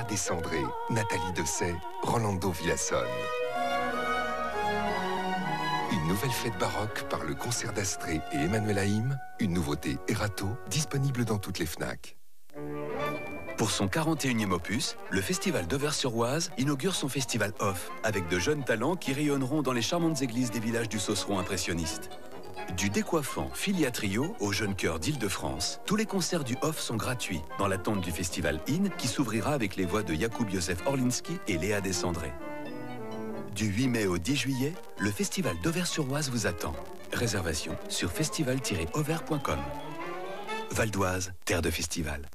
Descendré, Nathalie Dessay, Rolando Villasson. Une nouvelle fête baroque par le concert d'Astrée et Emmanuel Haïm. Une nouveauté Erato, disponible dans toutes les Fnac. Pour son 41e opus, le Festival d'Auvers-sur-Oise inaugure son festival off, avec de jeunes talents qui rayonneront dans les charmantes églises des villages du Sauceron impressionniste. Du décoiffant Filia Trio au jeune chœur d'Île-de-France, tous les concerts du off sont gratuits, dans l'attente du festival IN qui s'ouvrira avec les voix de Jakub Józef Orlinski et Léa Descendré. Du 8 mai au 10 juillet, le Festival d'Auvers-sur-Oise vous attend. Réservation sur festival-auvers.com. Val d'Oise, terre de festival.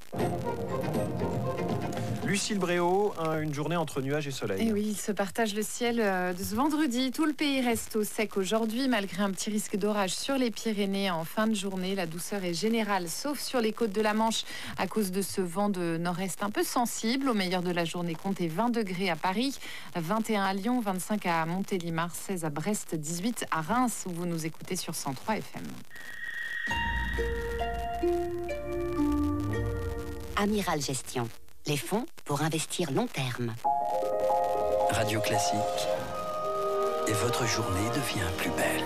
Lucille Bréau, une journée entre nuages et soleil. Et oui, il se partage le ciel de ce vendredi. Tout le pays reste au sec aujourd'hui, malgré un petit risque d'orage sur les Pyrénées en fin de journée. La douceur est générale, sauf sur les côtes de la Manche, à cause de ce vent de nord-est un peu sensible. Au meilleur de la journée, comptez 20 degrés à Paris, 21 à Lyon, 25 à Montélimar, 16 à Brest, 18 à Reims, où vous nous écoutez sur 103 FM. Amiral Gestion. Les fonds pour investir long terme. Radio Classique. Et votre journée devient plus belle.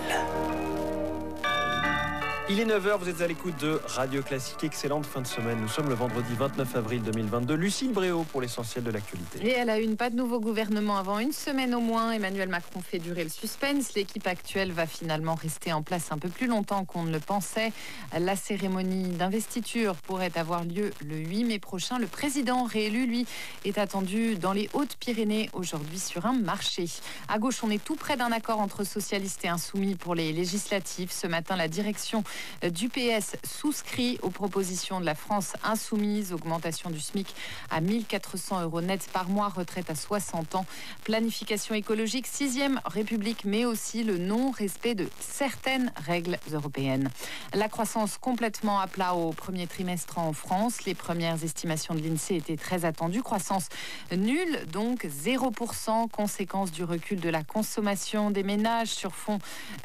Il est 9h, vous êtes à l'écoute de Radio Classique. Excellente fin de semaine. Nous sommes le vendredi 29 avril 2022. Lucille Bréau pour l'essentiel de l'actualité. Et elle a une pas de nouveau gouvernement avant une semaine au moins. Emmanuel Macron fait durer le suspense. L'équipe actuelle va finalement rester en place un peu plus longtemps qu'on ne le pensait. La cérémonie d'investiture pourrait avoir lieu le 8 mai prochain. Le président réélu, lui, est attendu dans les Hautes-Pyrénées aujourd'hui sur un marché. À gauche, on est tout près d'un accord entre socialistes et insoumis pour les législatives. Ce matin, la direction du PS souscrit aux propositions de la France insoumise, augmentation du SMIC à 1 400 € net par mois, retraite à 60 ans, planification écologique, 6e République, mais aussi le non-respect de certaines règles européennes. La croissance complètement à plat au premier trimestre en France. Les premières estimations de l'INSEE étaient très attendues. Croissance nulle, donc 0%, conséquence du recul de la consommation des ménages sur fond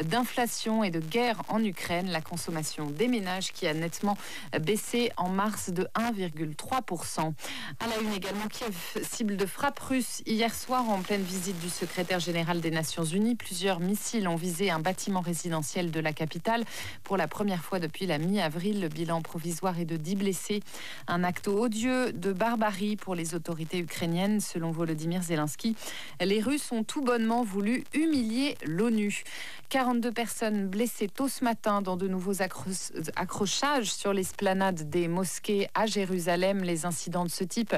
d'inflation et de guerre en Ukraine. La consommation des ménages qui a nettement baissé en mars de 1,3%. À la une également, Kiev, cible de frappe russe hier soir en pleine visite du secrétaire général des Nations Unies. Plusieurs missiles ont visé un bâtiment résidentiel de la capitale. Pour la première fois depuis la mi-avril, le bilan provisoire est de 10 blessés. Un acte odieux de barbarie pour les autorités ukrainiennes, selon Volodymyr Zelensky. Les Russes ont tout bonnement voulu humilier l'ONU. 42 personnes blessées tôt ce matin dans de nouveaux accrochages sur l'esplanade des mosquées à Jérusalem. Les incidents de ce type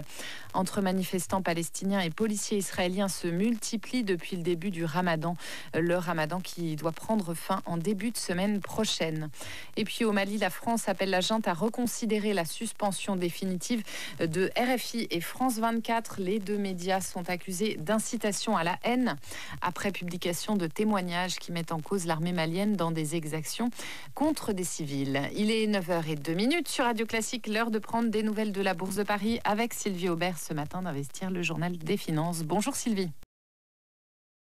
entre manifestants palestiniens et policiers israéliens se multiplient depuis le début du Ramadan. Le Ramadan qui doit prendre fin en début de semaine prochaine. Et puis au Mali, la France appelle la junte à reconsidérer la suspension définitive de RFI et France 24. Les deux médias sont accusés d'incitation à la haine après publication de témoignages qui mettent en cause l'armée malienne dans des exactions contre des civils. Il est 9h02 sur Radio Classique, l'heure de prendre des nouvelles de la Bourse de Paris avec Sylvie Aubert ce matin d'Investir, le journal des finances. Bonjour Sylvie.